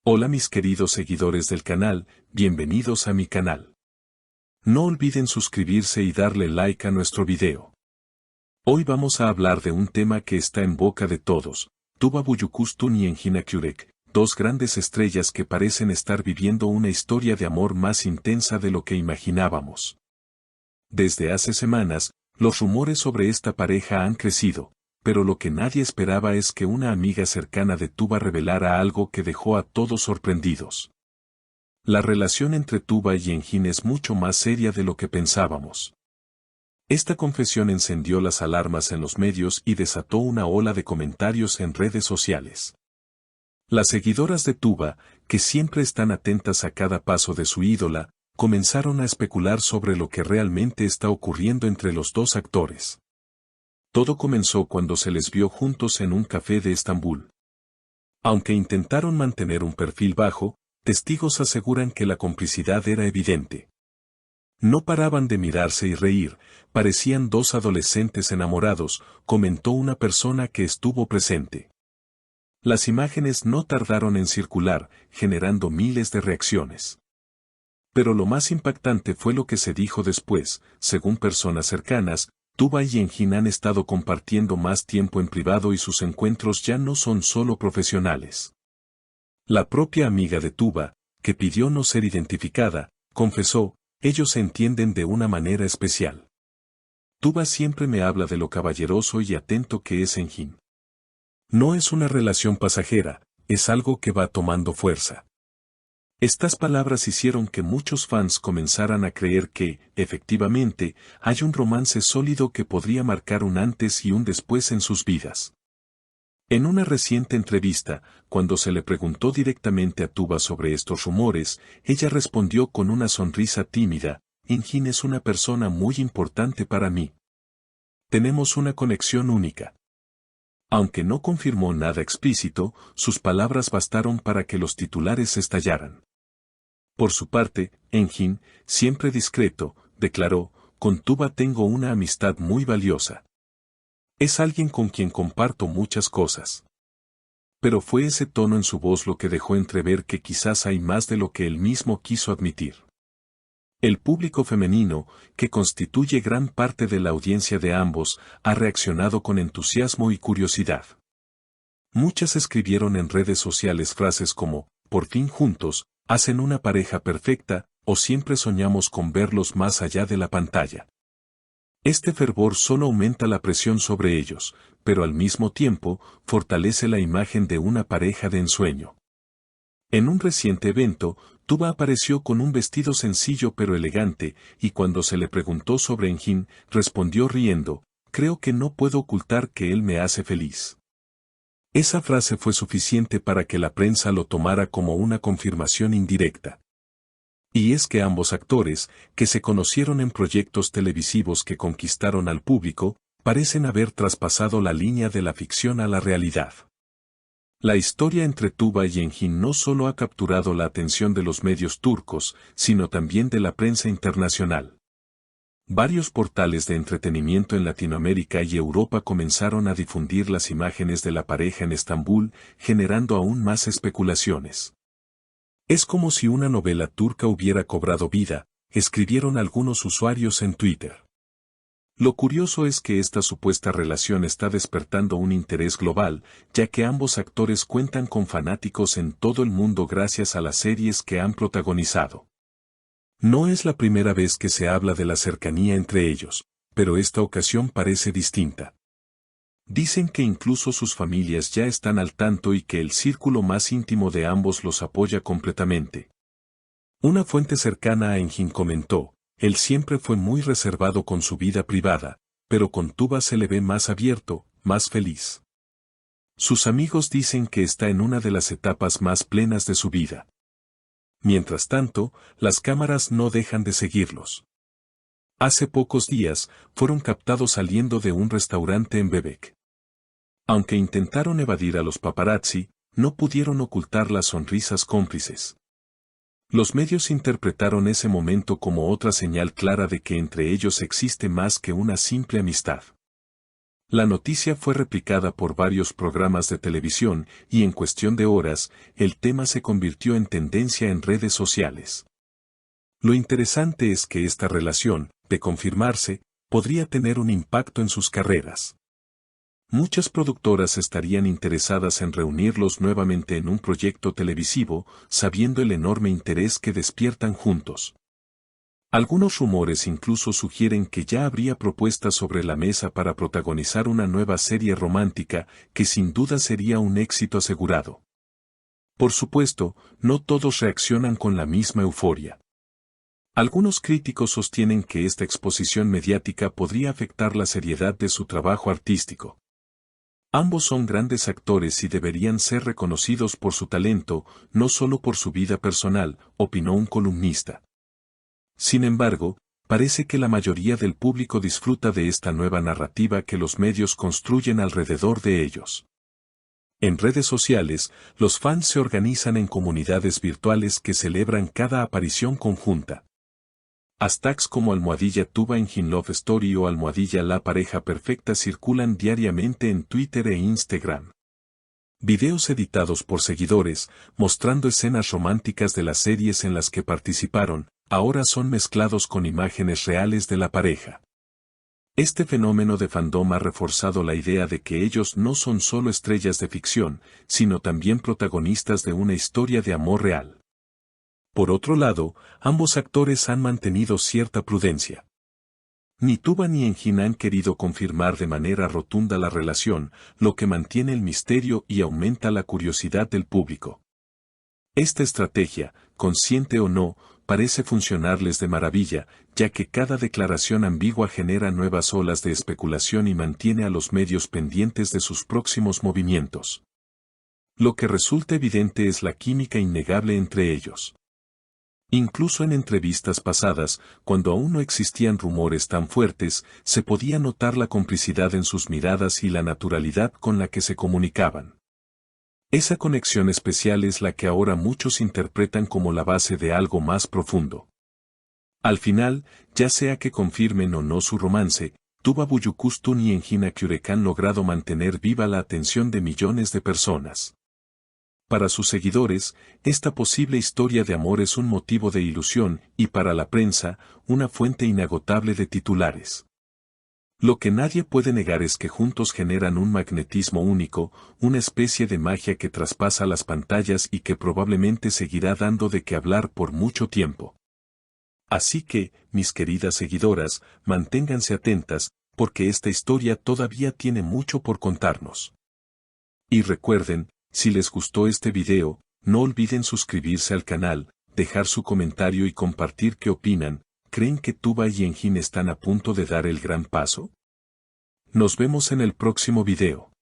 Hola mis queridos seguidores del canal, bienvenidos a mi canal. No olviden suscribirse y darle like a nuestro video. Hoy vamos a hablar de un tema que está en boca de todos, Tuba Büyüküstün y Engin Akyürek, dos grandes estrellas que parecen estar viviendo una historia de amor más intensa de lo que imaginábamos. Desde hace semanas, los rumores sobre esta pareja han crecido, pero lo que nadie esperaba es que una amiga cercana de Tuba revelara algo que dejó a todos sorprendidos. La relación entre Tuba y Engin es mucho más seria de lo que pensábamos. Esta confesión encendió las alarmas en los medios y desató una ola de comentarios en redes sociales. Las seguidoras de Tuba, que siempre están atentas a cada paso de su ídola, comenzaron a especular sobre lo que realmente está ocurriendo entre los dos actores. Todo comenzó cuando se les vio juntos en un café de Estambul. Aunque intentaron mantener un perfil bajo, testigos aseguran que la complicidad era evidente. No paraban de mirarse y reír, parecían dos adolescentes enamorados, comentó una persona que estuvo presente. Las imágenes no tardaron en circular, generando miles de reacciones. Pero lo más impactante fue lo que se dijo después, según personas cercanas. Tuba y Engin han estado compartiendo más tiempo en privado y sus encuentros ya no son solo profesionales. La propia amiga de Tuba, que pidió no ser identificada, confesó, ellos se entienden de una manera especial. Tuba siempre me habla de lo caballeroso y atento que es Engin. No es una relación pasajera, es algo que va tomando fuerza. Estas palabras hicieron que muchos fans comenzaran a creer que, efectivamente, hay un romance sólido que podría marcar un antes y un después en sus vidas. En una reciente entrevista, cuando se le preguntó directamente a Tuba sobre estos rumores, ella respondió con una sonrisa tímida, Engin es una persona muy importante para mí. Tenemos una conexión única. Aunque no confirmó nada explícito, sus palabras bastaron para que los titulares estallaran. Por su parte, Engin, siempre discreto, declaró, con Tuba tengo una amistad muy valiosa. Es alguien con quien comparto muchas cosas. Pero fue ese tono en su voz lo que dejó entrever que quizás hay más de lo que él mismo quiso admitir. El público femenino, que constituye gran parte de la audiencia de ambos, ha reaccionado con entusiasmo y curiosidad. Muchas escribieron en redes sociales frases como, por fin juntos, hacen una pareja perfecta, o siempre soñamos con verlos más allá de la pantalla. Este fervor solo aumenta la presión sobre ellos, pero al mismo tiempo, fortalece la imagen de una pareja de ensueño. En un reciente evento, Tuba apareció con un vestido sencillo pero elegante, y cuando se le preguntó sobre Engin, respondió riendo, creo que no puedo ocultar que él me hace feliz. Esa frase fue suficiente para que la prensa lo tomara como una confirmación indirecta. Y es que ambos actores, que se conocieron en proyectos televisivos que conquistaron al público, parecen haber traspasado la línea de la ficción a la realidad. La historia entre Tuba y Engin no solo ha capturado la atención de los medios turcos, sino también de la prensa internacional. Varios portales de entretenimiento en Latinoamérica y Europa comenzaron a difundir las imágenes de la pareja en Estambul, generando aún más especulaciones. Es como si una novela turca hubiera cobrado vida, escribieron algunos usuarios en Twitter. Lo curioso es que esta supuesta relación está despertando un interés global, ya que ambos actores cuentan con fanáticos en todo el mundo gracias a las series que han protagonizado. No es la primera vez que se habla de la cercanía entre ellos, pero esta ocasión parece distinta. Dicen que incluso sus familias ya están al tanto y que el círculo más íntimo de ambos los apoya completamente. Una fuente cercana a Engin comentó, él siempre fue muy reservado con su vida privada, pero con Tuba se le ve más abierto, más feliz. Sus amigos dicen que está en una de las etapas más plenas de su vida. Mientras tanto, las cámaras no dejan de seguirlos. Hace pocos días, fueron captados saliendo de un restaurante en Bebek. Aunque intentaron evadir a los paparazzi, no pudieron ocultar las sonrisas cómplices. Los medios interpretaron ese momento como otra señal clara de que entre ellos existe más que una simple amistad. La noticia fue replicada por varios programas de televisión y en cuestión de horas, el tema se convirtió en tendencia en redes sociales. Lo interesante es que esta relación, de confirmarse, podría tener un impacto en sus carreras. Muchas productoras estarían interesadas en reunirlos nuevamente en un proyecto televisivo, sabiendo el enorme interés que despiertan juntos. Algunos rumores incluso sugieren que ya habría propuestas sobre la mesa para protagonizar una nueva serie romántica, que sin duda sería un éxito asegurado. Por supuesto, no todos reaccionan con la misma euforia. Algunos críticos sostienen que esta exposición mediática podría afectar la seriedad de su trabajo artístico. Ambos son grandes actores y deberían ser reconocidos por su talento, no solo por su vida personal, opinó un columnista. Sin embargo, parece que la mayoría del público disfruta de esta nueva narrativa que los medios construyen alrededor de ellos. En redes sociales, los fans se organizan en comunidades virtuales que celebran cada aparición conjunta. Hashtags como #Tuba Engine Love Story o #La Pareja Perfecta circulan diariamente en Twitter e Instagram. Videos editados por seguidores, mostrando escenas románticas de las series en las que participaron, ahora son mezclados con imágenes reales de la pareja. Este fenómeno de fandom ha reforzado la idea de que ellos no son solo estrellas de ficción, sino también protagonistas de una historia de amor real. Por otro lado, ambos actores han mantenido cierta prudencia. Ni Tuba ni Engin han querido confirmar de manera rotunda la relación, lo que mantiene el misterio y aumenta la curiosidad del público. Esta estrategia, consciente o no, parece funcionarles de maravilla, ya que cada declaración ambigua genera nuevas olas de especulación y mantiene a los medios pendientes de sus próximos movimientos. Lo que resulta evidente es la química innegable entre ellos. Incluso en entrevistas pasadas, cuando aún no existían rumores tan fuertes, se podía notar la complicidad en sus miradas y la naturalidad con la que se comunicaban. Esa conexión especial es la que ahora muchos interpretan como la base de algo más profundo. Al final, ya sea que confirmen o no su romance, Tuba Büyüküstün y Engin Akyürek han logrado mantener viva la atención de millones de personas. Para sus seguidores, esta posible historia de amor es un motivo de ilusión y para la prensa, una fuente inagotable de titulares. Lo que nadie puede negar es que juntos generan un magnetismo único, una especie de magia que traspasa las pantallas y que probablemente seguirá dando de qué hablar por mucho tiempo. Así que, mis queridas seguidoras, manténganse atentas, porque esta historia todavía tiene mucho por contarnos. Y recuerden, si les gustó este video, no olviden suscribirse al canal, dejar su comentario y compartir qué opinan. ¿Creen que Tuba y Engin están a punto de dar el gran paso? Nos vemos en el próximo video.